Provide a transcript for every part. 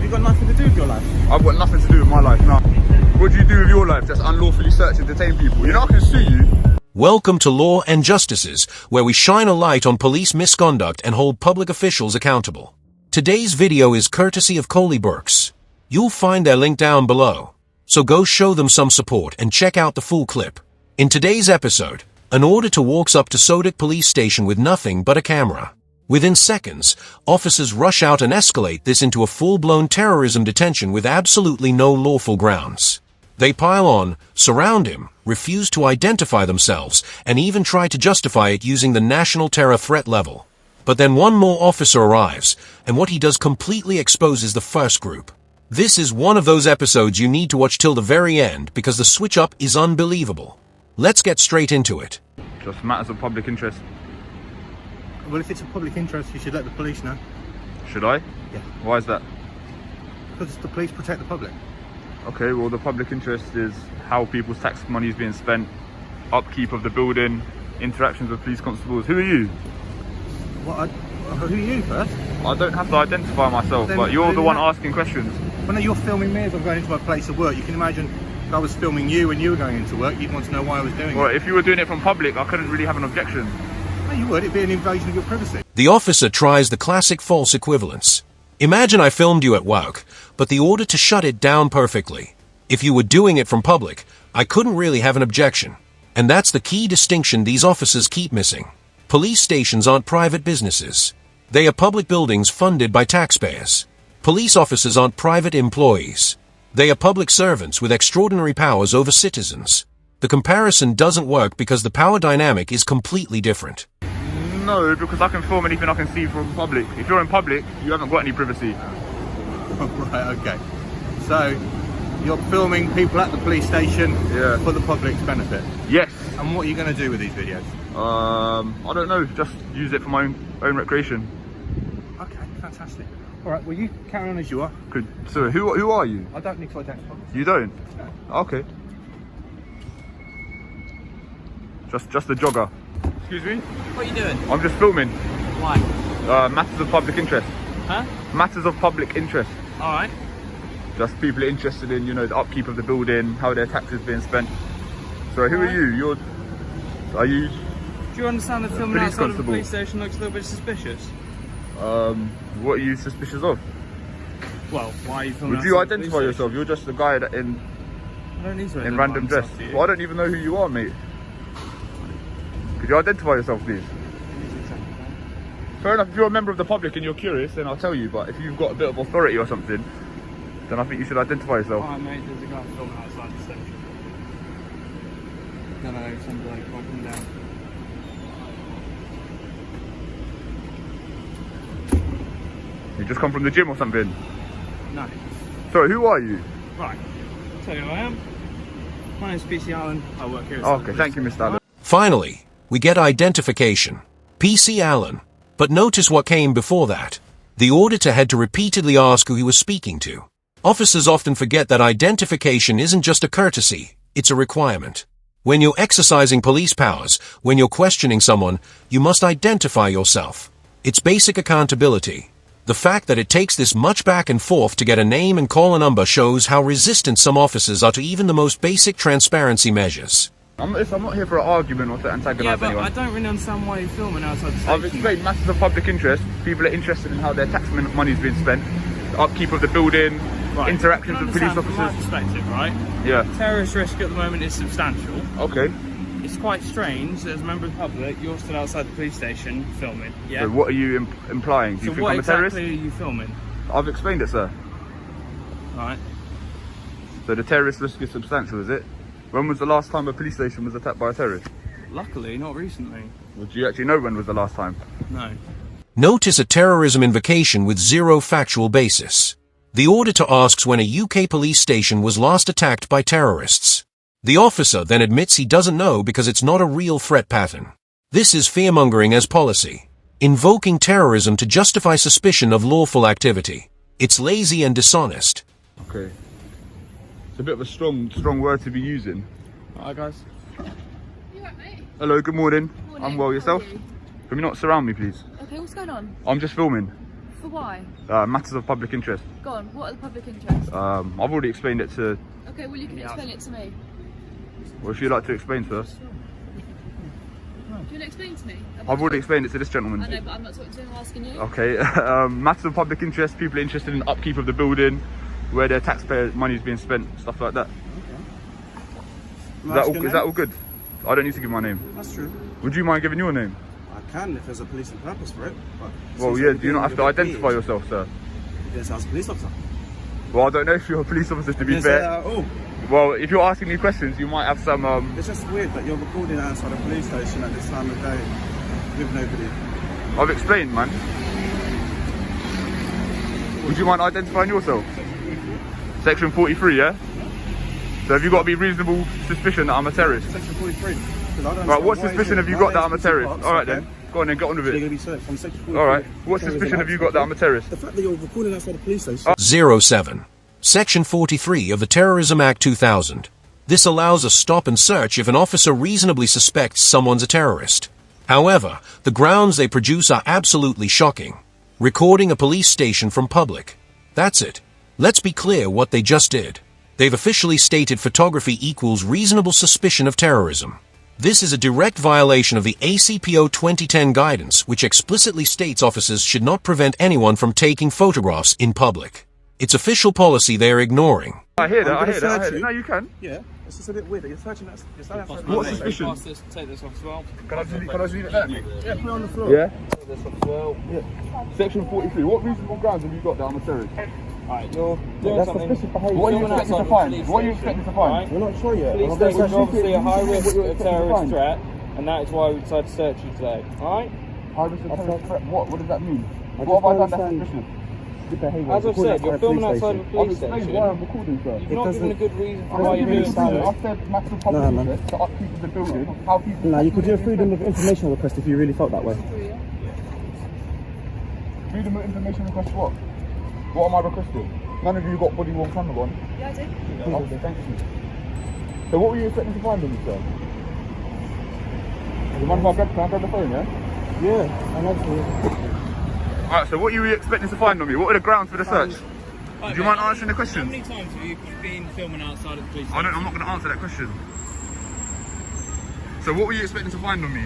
you got nothing to do with your life? I've got nothing to do with my life, no. What do you do with your life? Just unlawfully search and detain people? You know I can sue you. Welcome to Law and Justices, where we shine a light on police misconduct and hold public officials accountable. Today's video is courtesy of Coley Burks. You'll find their link down below. So go show them some support and check out the full clip. In today's episode, an auditor walks up to Sodic police station with nothing but a camera. Within seconds, officers rush out and escalate this into a full-blown terrorism detention with absolutely no lawful grounds. They pile on, surround him, refuse to identify themselves, and even try to justify it using the national terror threat level. But then one more officer arrives, and what he does completely exposes the first group. This is one of those episodes you need to watch till the very end because the switch-up is unbelievable. Let's get straight into it. Just matters of public interest. Well, if it's a public interest, you should let the police know. Should I? Yeah. Why is that? Because the police protect the public. Okay, well the public interest is how people's tax money is being spent, upkeep of the building, interactions with police constables. Who are you? What? Who are you first? I don't have to identify myself, but you're the one asking questions. Well, no, you're filming me as I'm going into my place of work. You can imagine if I was filming you when you were going into work, you'd want to know why I was doing it. Well, if you were doing it from public, I couldn't really have an objection. No, you would. It'd be an invasion of your privacy. The officer tries the classic false equivalence. Imagine I filmed you at work, but the order to shut it down perfectly. If you were doing it from public, I couldn't really have an objection. And that's the key distinction these officers keep missing. Police stations aren't private businesses. They are public buildings funded by taxpayers. Police officers aren't private employees. They are public servants with extraordinary powers over citizens. The comparison doesn't work because the power dynamic is completely different. No, because I can film anything I can see from public. If you're in public, you haven't got any privacy. Right, okay. So, you're filming people at the police station for the public's benefit? Yes. And what are you going to do with these videos? I don't know, just use it for my own recreation. Okay, fantastic. Alright, well you carry on as you are. Good. So, who are you? I don't need to identify. You don't? No. Okay. Just a jogger. Excuse me? What are you doing? I'm just filming. Why? Matters of public interest. Huh? Matters of public interest. Alright. Just people are interested in, the upkeep of the building, how their taxes being spent. So who are you? Are you? Do you understand that filming police outside of a constable? police station looks a little bit suspicious? What are you suspicious of? Well, why are you filming Would you outside identify the police yourself? You're just a guy that I don't need to in random dress. myself to you. Well, I don't even know who you are, mate. Could you identify yourself, please? Fair enough, if you're a member of the public and you're curious, then I'll tell you, but if you've got a bit of authority or something, then I think you should identify yourself. Alright mate, there's a guy filming outside the station. No, some bloke walking down. You just come from the gym or something? No. Sorry, who are you? Right, I'll tell you who I am. My name's PC Allen, I work here at Oh, the okay, police thank you, station. Mr. Allen. Finally, we get identification. PC Allen. But notice what came before that. The auditor had to repeatedly ask who he was speaking to. Officers often forget that identification isn't just a courtesy, it's a requirement. When you're exercising police powers, when you're questioning someone, you must identify yourself. It's basic accountability. The fact that it takes this much back and forth to get a name and call a number shows how resistant some officers are to even the most basic transparency measures. I'm not here for an argument or to antagonise Yeah, but anyone. I don't really understand why you're filming outside the station. I've explained matters of public interest. People are interested in how their tax money is being spent, the upkeep of the building, Right. interactions You with can police understand officers. From my perspective, right? Yeah. Terrorist risk at the moment is substantial. Okay. It's quite strange that as a member of the public, you're stood outside the police station filming. Yeah. So what are you implying? Do you So think what I'm a terrorist? exactly are you filming? I've explained it, sir. Right. So the terrorist risk is substantial, is it? When was the last time a police station was attacked by a terrorist? Luckily, not recently. Well, do you actually know when was the last time? No. Notice a terrorism invocation with zero factual basis. The auditor asks when a UK police station was last attacked by terrorists. The officer then admits he doesn't know because it's not a real threat pattern. This is fearmongering as policy. Invoking terrorism to justify suspicion of lawful activity. It's lazy and dishonest. Okay. It's a bit of a strong word to be using. Alright, guys. You right, mate? Hello, good morning. Morning. I'm well, How yourself? are you? Can you not surround me, please? Okay, what's going on? I'm just filming. For why? Matters of public interest. Go on, what are the public interests? I've already explained it to... Okay, well you can explain it to me. What would you like to explain first? Do you want to explain to me? I've already explained it to this gentleman. I know, but I'm not talking to him, I'm asking you. Okay, matters of public interest, people interested in the upkeep of the building, where their taxpayer money is being spent, stuff like that. Okay. Is that all good? I don't need to give my name. That's true. Would you mind giving your name? I can if there's a policing purpose for it. But Well, yeah, do you not have to identify yourself, sir? Yes, I was a police officer. Well, I don't know if you're a police officer, to be Yes, fair. oh, Well, if you're asking me questions, you might have some... it's just weird that you're recording outside a police station at this time of day with nobody. I've explained, man. Would you mind identifying yourself? Section 43, yeah? So have you got to be reasonable suspicion that I'm a terrorist? Section 43. Right, what suspicion have you got that I'm a terrorist? Alright then, go on then, get on with They're going it. to be searched on Section 43. Alright, what suspicion have you got that I'm a terrorist? The fact that you're recording outside a police station. 07. Section 43 of the Terrorism Act 2000. This allows a stop and search if an officer reasonably suspects someone's a terrorist. However, the grounds they produce are absolutely shocking. Recording a police station from public. That's it. Let's be clear what they just did. They've officially stated photography equals reasonable suspicion of terrorism. This is a direct violation of the ACPO 2010 guidance, which explicitly states officers should not prevent anyone from taking photographs in public. It's official policy they're ignoring. I hear that, I'm I gonna hear that, I search hear that. you. No, you can. Yeah, it's just a bit weird that you're searching that. You're standing outside What a police suspicion? Pass this, take this off as well. Can I just leave it there? Yeah, put it on the floor. Yeah? Take this off as well. Section 43, what reasonable grounds have you got that I'm a terrorist? Alright, you're doing something. What are you expecting to find? What are you expecting to find? We're not sure yet. Police I'm gonna station is search obviously a high risk you're of expecting to terrorist find. threat, and that is why we decided to search you today. Alright? High risk of terrorist threat? What does that mean? What have I done that's suspicious? As I've said, you're filming outside of a I've police explained station. why I'm recording, sir. You've not given a good reason for I'm why not you're giving doing you a reason. so. I've said matters of public interest, the upkeep of the building, how people... Nah, you could do a freedom of information request if you really felt that way. Freedom of information request what? What am I requesting? None of you got body worn camera on. Yeah, I do. Okay, thank you. So what were you expecting to find on me, sir? Do you mind if I grab the phone, yeah? Yeah, I love to. Alright, so what were you expecting to find on me? What are the grounds for the search? Right, Do you mate, mind answering the How question? many times have you been filming outside of the police I'm station? not going to answer that question. So what were you expecting to find on me?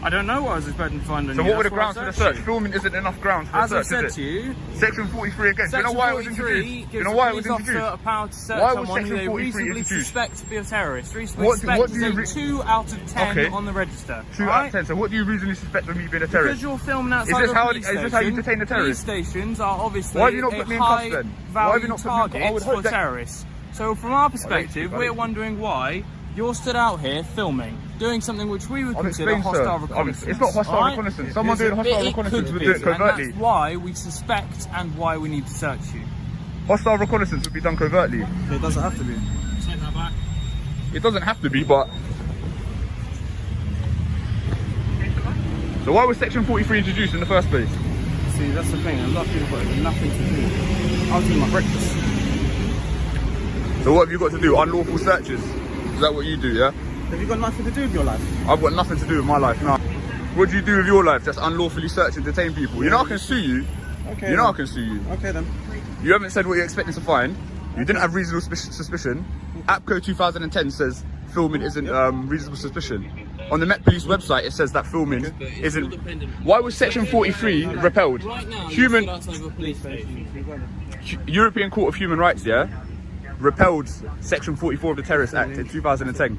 I don't know what I was expecting to find on So you. what were the That's why I grounds for the searched search? you. Filming isn't enough grounds for As the I search, said is to it? you, Section 43 again. Do you know Section why it was 43 introduced? Do you gives know a why it was police officer introduced? a power to search Why was someone who Section they 43 reasonably introduced? suspect to be a terrorist. Reasonably What do suspect you is a 2 out of 10 Okay. on the register. 2 out Alright? of 10. So what do you reasonably suspect of me being a Because terrorist? you're filming outside this of a how- police is this how you station, detain a terrorist? Police stations are obviously Why have you not a put me in cuffs high then? Why have you value not put me in cuffs? I target would for hope that- terrorists. So from our perspective, got it. we're wondering why you're stood out here filming, doing something which we would I've consider explained, sir. hostile reconnaissance. It's not hostile alright? reconnaissance. Someone doing hostile It reconnaissance could would be, do it covertly. and that's why we suspect and why we need to search you. Hostile reconnaissance would be done covertly. It doesn't have to be. Take that back. It doesn't have to be, but... So why was Section 43 introduced in the first place? See, that's the thing. A lot of people got nothing to do. I was eating my breakfast. So what have you got to do? Unlawful searches? Is that what you do, yeah? Have you got nothing to do with your life? I've got nothing to do with my life, no. What do you do with your life? Just unlawfully search and detain people? You know I can sue you. Okay. You know then. I can sue you. Okay then. You haven't said what you're expecting to find. You didn't have reasonable suspicion. APCO 2010 says filming isn't reasonable suspicion. On the Met Police website, it says that filming isn't. Why was Section 43 repelled? Right now, Human you're stood outside of a police station. European Court of Human Rights, yeah, repelled Section 44 of the Terrorist Act in 2010.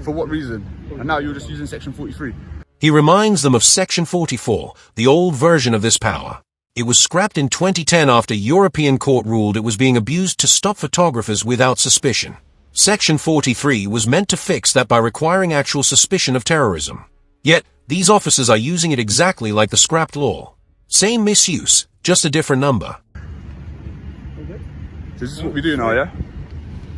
For what reason? And now you're just using Section 43. He reminds them of Section 44, the old version of this power. It was scrapped in 2010 after European court ruled it was being abused to stop photographers without suspicion. Section 43 was meant to fix that by requiring actual suspicion of terrorism. Yet, these officers are using it exactly like the scrapped law. Same misuse, just a different number. So this is what we do now, yeah?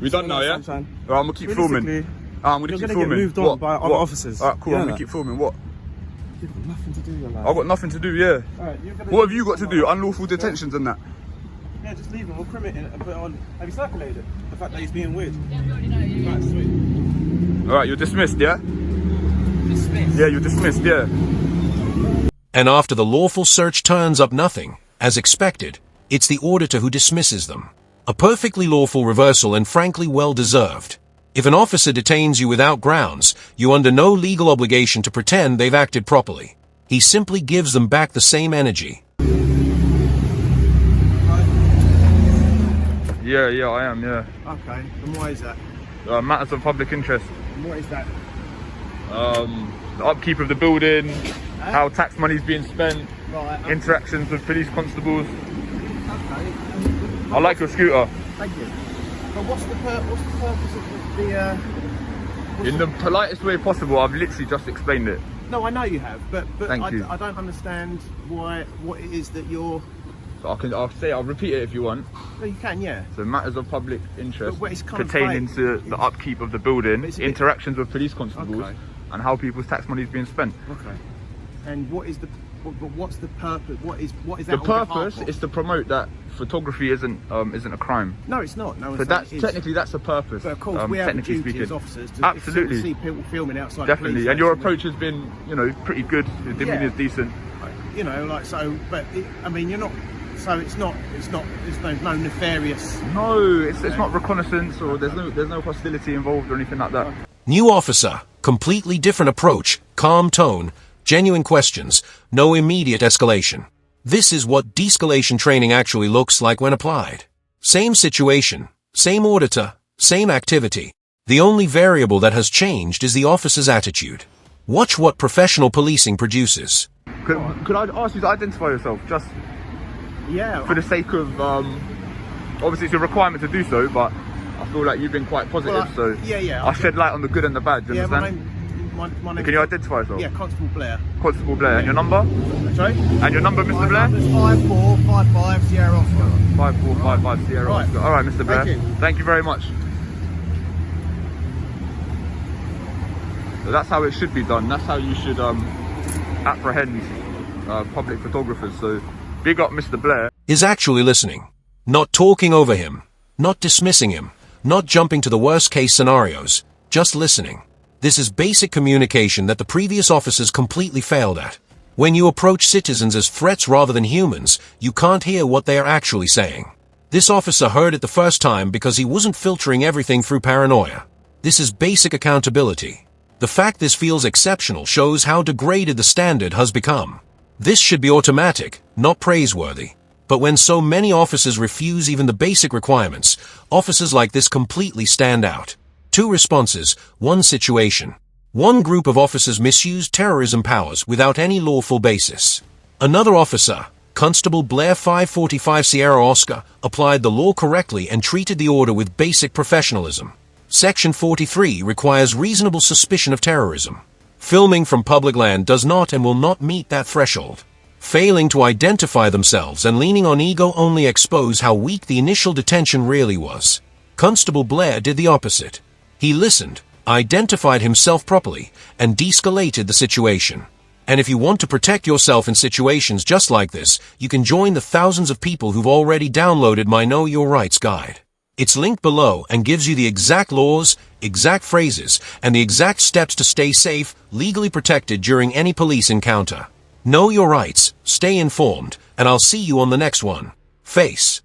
We done now, yeah? Sunshine. Alright, I'm gonna keep filming. Realistically, I'm gonna you're keep gonna filming. get moved on by other officers. Alright, cool, You I'm know gonna that? keep filming. What? You've got nothing to do with your life. I've got nothing to do, yeah. Alright, you're gonna What have you got to do? Unlawful detentions and that? Yeah, just leave him. We'll crim it in and put it on. Have you circulated it? The fact that he's being weird. Yeah, we already know you. Right, sweet. Alright, you're dismissed, yeah? Dismissed. Yeah, you're dismissed, yeah. And after the lawful search turns up nothing, As expected, it's the auditor who dismisses them. A perfectly lawful reversal and frankly well-deserved. If an officer detains you without grounds, you're under no legal obligation to pretend they've acted properly. He simply gives them back the same energy. Yeah, I am, yeah. Okay, and why is that? Matters of public interest. And what is that? The upkeep of the building, how tax money's being spent, Right, interactions with police constables. okay. I like your scooter. Thank you. But what's the purpose of the In the politest way possible, I've literally just explained it. No, I know you have, but Thank you. I don't understand what it is that you're... So I'll repeat it if you want. No, you can, yeah. So matters of public interest But it's kind of pertaining vague. to the upkeep of the building, It's a bit- interactions with police constables, Okay. and how people's tax money is being spent. Okay. And what's the purpose? What is The that on behalf purpose of? is to promote that photography isn't a crime. No, it's not. No, So that's technically that's the purpose. But of course, we have a technically duty as speaking. officers to Absolutely. if we see people filming outside. Definitely, the and your police approach has been, pretty good. Your demeanour's decent. station, you know, like so. But I mean, you're not. So it's not. There's no nefarious. No, it's not reconnaissance or there's no hostility involved or anything like that. New officer, completely different approach, calm tone, genuine questions, no immediate escalation. This is what de-escalation training actually looks like when applied. Same situation, same auditor, same activity. The only variable that has changed is the officer's attitude. Watch what professional policing produces. Could I ask you to identify yourself, just Yeah. for the sake of obviously it's a requirement to do so, but I feel like you've been quite positive, Well, so yeah. I'll shed light on the good and the bad. Do you Yeah, understand? my name. Can you identify yourself? Yeah, Constable Blair. Constable Blair, and your number? Sorry. And your number, Mr. My Blair? number's 5455 Sierra Oscar. 5455 Sierra Right. Oscar. All right, Mr. Blair. Thank you. Thank you very much. So that's how it should be done. That's how you should apprehend public photographers. So big up, Mr. Blair. Is actually listening. Not talking over him. Not dismissing him. Not jumping to the worst case scenarios. Just listening. This is basic communication that the previous officers completely failed at. When you approach citizens as threats rather than humans, you can't hear what they are actually saying. This officer heard it the first time because he wasn't filtering everything through paranoia. This is basic accountability. The fact this feels exceptional shows how degraded the standard has become. This should be automatic, not praiseworthy. But when so many officers refuse even the basic requirements, officers like this completely stand out. 2 responses, 1 situation. One group of officers misused terrorism powers without any lawful basis. Another officer, Constable Blair 545 Sierra Oscar, applied the law correctly and treated the order with basic professionalism. Section 43 requires reasonable suspicion of terrorism. Filming from public land does not and will not meet that threshold. Failing to identify themselves and leaning on ego only expose how weak the initial detention really was. Constable Blair did the opposite. He listened, identified himself properly, and de-escalated the situation. And if you want to protect yourself in situations just like this, you can join the thousands of people who've already downloaded my Know Your Rights guide. It's linked below and gives you the exact laws, exact phrases, and the exact steps to stay safe, legally protected during any police encounter. Know your rights, stay informed, and I'll see you on the next one. Face.